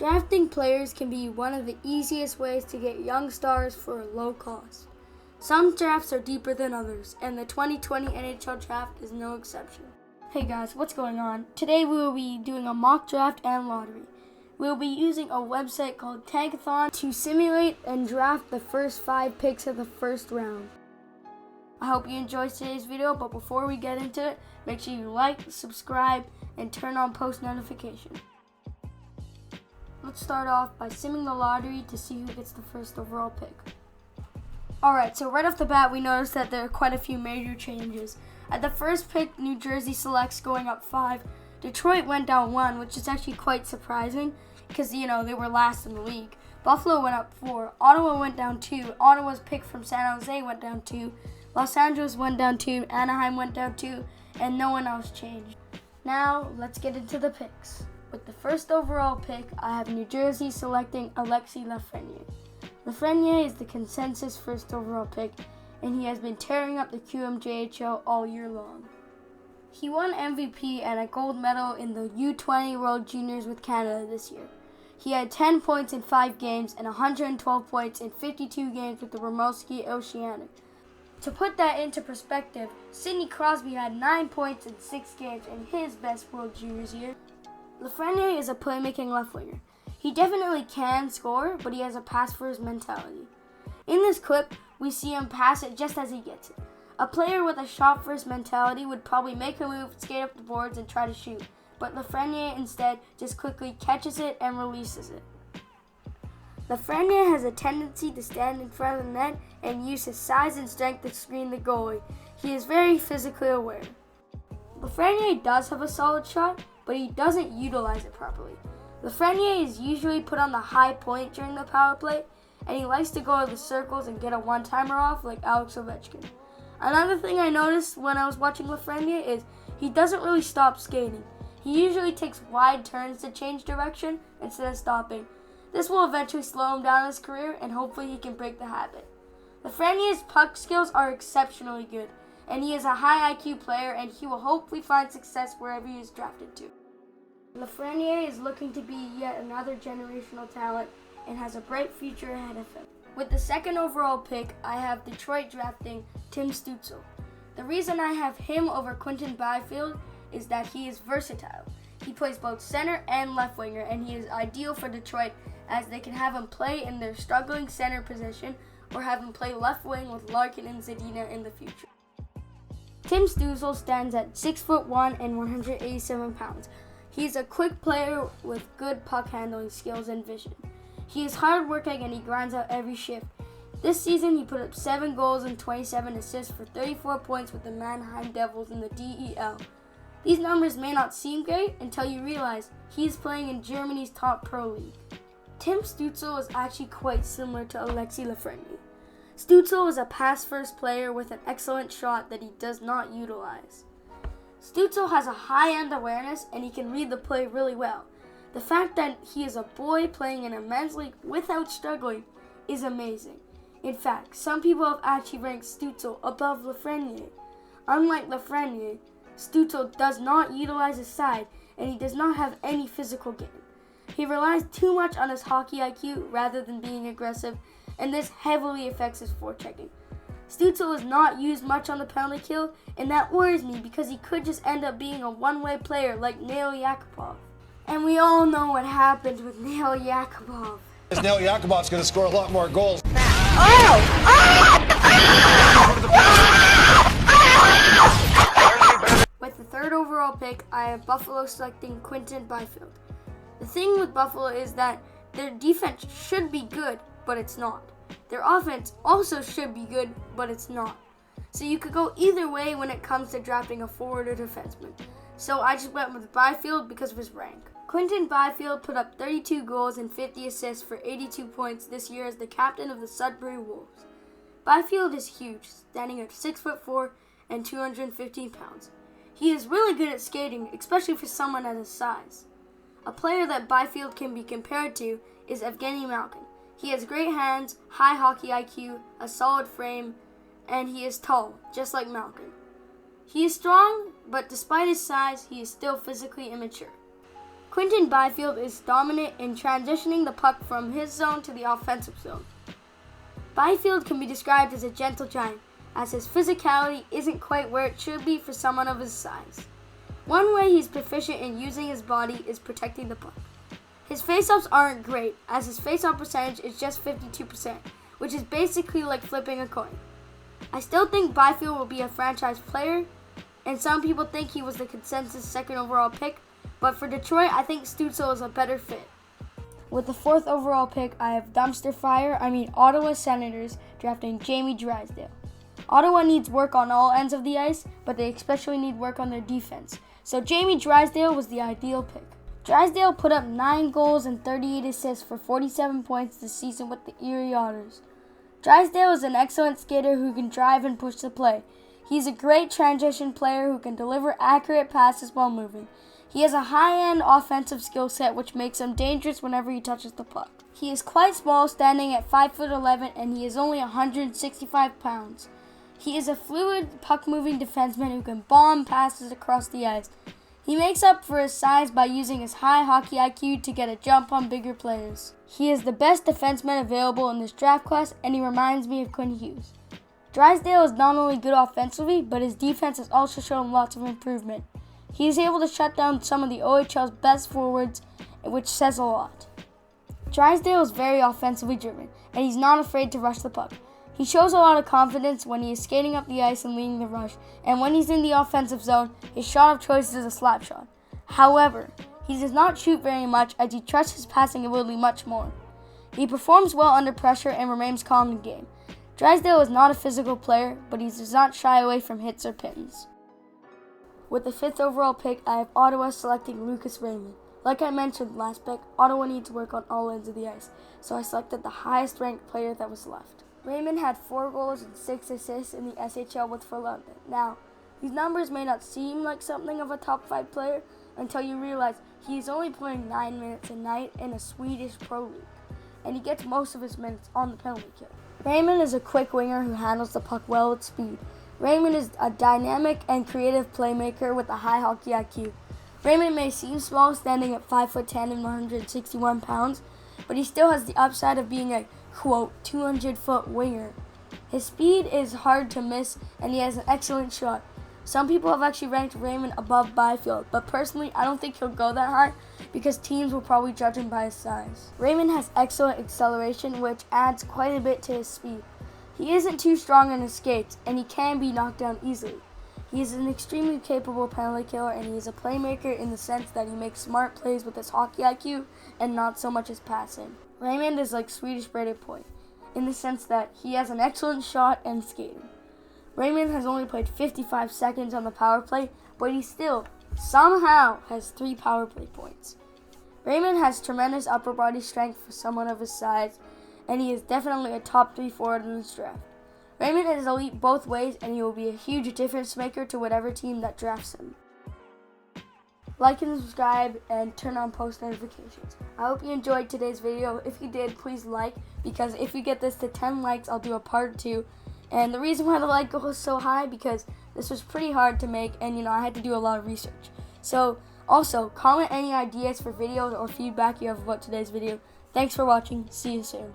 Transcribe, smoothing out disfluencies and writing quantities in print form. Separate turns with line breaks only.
Drafting players can be one of the easiest ways to get young stars for a low cost. Some drafts are deeper than others, and the 2020 NHL draft is no exception. Hey guys, what's going on? Today we will be doing a mock draft and lottery. We will be using a website called Tankathon to simulate and draft the first 5 picks of the first round. I hope you enjoyed today's video, but before we get into it, make sure you like, subscribe, and turn on post notifications. Let's start off by simming the lottery to see who gets the first overall pick. Alright, so right off the bat we noticed that there are quite a few major changes. At the first pick, New Jersey selects going up 5. Detroit went down 1, which is actually quite surprising because, they were last in the league. Buffalo went up 4. Ottawa went down 2. Ottawa's pick from San Jose went down 2. Los Angeles went down 2. Anaheim went down 2. And no one else changed. Now, let's get into the picks. With the first overall pick, I have New Jersey selecting Alexis Lafreniere. Lafreniere is the consensus first overall pick, and he has been tearing up the QMJHL all year long. He won MVP and a gold medal in the U20 World Juniors with Canada this year. He had 10 points in 5 games and 112 points in 52 games with the Rimouski Oceanic. To put that into perspective, Sidney Crosby had 9 points in 6 games in his best World Juniors year. Lafreniere is a playmaking left winger. He definitely can score, but he has a pass-first mentality. In this clip, we see him pass it just as he gets it. A player with a shot-first mentality would probably make a move, skate up the boards, and try to shoot, but Lafreniere instead just quickly catches it and releases it. Lafreniere has a tendency to stand in front of the net and use his size and strength to screen the goalie. He is very physically aware. Lafreniere does have a solid shot, but he doesn't utilize it properly. Lafreniere is usually put on the high point during the power play, and he likes to go to the circles and get a one-timer off like Alex Ovechkin. Another thing I noticed when I was watching Lafreniere is he doesn't really stop skating. He usually takes wide turns to change direction instead of stopping. This will eventually slow him down in his career, and hopefully he can break the habit. Lafreniere's puck skills are exceptionally good, and he is a high IQ player, and he will hopefully find success wherever he is drafted to. Lafreniere is looking to be yet another generational talent and has a bright future ahead of him. With the second overall pick, I have Detroit drafting Tim Stützle. The reason I have him over Quinton Byfield is that he is versatile. He plays both center and left winger, and he is ideal for Detroit as they can have him play in their struggling center position or have him play left wing with Larkin and Zadina in the future. Tim Stützle stands at 6'1" and 187 pounds. He is a quick player with good puck handling skills and vision. He is hardworking and he grinds out every shift. This season he put up 7 goals and 27 assists for 34 points with the Mannheim Devils in the DEL. These numbers may not seem great until you realize he is playing in Germany's top pro league. Tim Stützle is actually quite similar to Alexis Lafreniere. Stützle is a pass-first player with an excellent shot that he does not utilize. Stützle has a high-end awareness and he can read the play really well. The fact that he is a boy playing in a men's league without struggling is amazing. In fact, some people have actually ranked Stützle above Lafreniere. Unlike Lafreniere, Stützle does not utilize his side and he does not have any physical game. He relies too much on his hockey IQ rather than being aggressive, and this heavily affects his forechecking. Stützle is not used much on the penalty kill, and that worries me because he could just end up being a one-way player like Nail Yakupov. And we all know what happened with Nail Yakupov.
Nail Yakupov's going to score a lot more goals.
With the third overall pick, I have Buffalo selecting Quinton Byfield. The thing with Buffalo is that their defense should be good, but it's not. Their offense also should be good, but it's not. So you could go either way when it comes to drafting a forward or defenseman. So I just went with Byfield because of his rank. Quinton Byfield put up 32 goals and 50 assists for 82 points this year as the captain of the Sudbury Wolves. Byfield is huge, standing at 6'4" and 215 pounds. He is really good at skating, especially for someone at his size. A player that Byfield can be compared to is Evgeny Malkin. He has great hands, high hockey IQ, a solid frame, and he is tall, just like Malkin. He is strong, but despite his size, he is still physically immature. Quinton Byfield is dominant in transitioning the puck from his zone to the offensive zone. Byfield can be described as a gentle giant, as his physicality isn't quite where it should be for someone of his size. One way he's proficient in using his body is protecting the puck. His faceoffs aren't great, as his faceoff percentage is just 52%, which is basically like flipping a coin. I still think Byfield will be a franchise player, and some people think he was the consensus second overall pick, but for Detroit, I think Stützle is a better fit. With the 4th overall pick, I have Ottawa Senators drafting Jamie Drysdale. Ottawa needs work on all ends of the ice, but they especially need work on their defense, so Jamie Drysdale was the ideal pick. Drysdale put up 9 goals and 38 assists for 47 points this season with the Erie Otters. Drysdale is an excellent skater who can drive and push the play. He's a great transition player who can deliver accurate passes while moving. He has a high-end offensive skill set which makes him dangerous whenever he touches the puck. He is quite small, standing at 5'11", and he is only 165 pounds. He is a fluid, puck-moving defenseman who can bomb passes across the ice. He makes up for his size by using his high hockey IQ to get a jump on bigger players. He is the best defenseman available in this draft class, and he reminds me of Quinn Hughes. Drysdale is not only good offensively, but his defense has also shown lots of improvement. He is able to shut down some of the OHL's best forwards, which says a lot. Drysdale is very offensively driven, and he's not afraid to rush the puck. He shows a lot of confidence when he is skating up the ice and leading the rush, and when he's in the offensive zone, his shot of choice is a slap shot. However, he does not shoot very much as he trusts his passing ability much more. He performs well under pressure and remains calm in game. Drysdale is not a physical player, but he does not shy away from hits or pins. With the 5th overall pick, I have Ottawa selecting Lucas Raymond. Like I mentioned last pick, Ottawa needs work on all ends of the ice, so I selected the highest ranked player that was left. Raymond had 4 goals and 6 assists in the SHL with for London. Now, these numbers may not seem like something of a top 5 player until you realize he is only playing 9 minutes a night in a Swedish pro league, and he gets most of his minutes on the penalty kill. Raymond is a quick winger who handles the puck well with speed. Raymond is a dynamic and creative playmaker with a high hockey IQ. Raymond may seem small, standing at 5'10" and 161 pounds, but he still has the upside of being a, quote, 200-foot winger. His speed is hard to miss, and he has an excellent shot. Some people have actually ranked Raymond above Byfield, but personally, I don't think he'll go that high because teams will probably judge him by his size. Raymond has excellent acceleration, which adds quite a bit to his speed. He isn't too strong in his skates, and he can be knocked down easily. He is an extremely capable penalty killer, and he is a playmaker in the sense that he makes smart plays with his hockey IQ and not so much his passing. Raymond is like Swedish Brady Point, in the sense that he has an excellent shot and skating. Raymond has only played 55 seconds on the power play, but he still, somehow, has 3 power play points. Raymond has tremendous upper body strength for someone of his size, and he is definitely a top 3 forward in this draft. Raymond is elite both ways, and he will be a huge difference maker to whatever team that drafts him. Like and subscribe and turn on post notifications. I hope you enjoyed today's video. If you did, please like, because if we get this to 10 likes, I'll do a part 2. And the reason why the like goal is so high, because this was pretty hard to make, and I had to do a lot of research. So also, comment any ideas for videos or feedback you have about today's video. Thanks for watching. See you soon.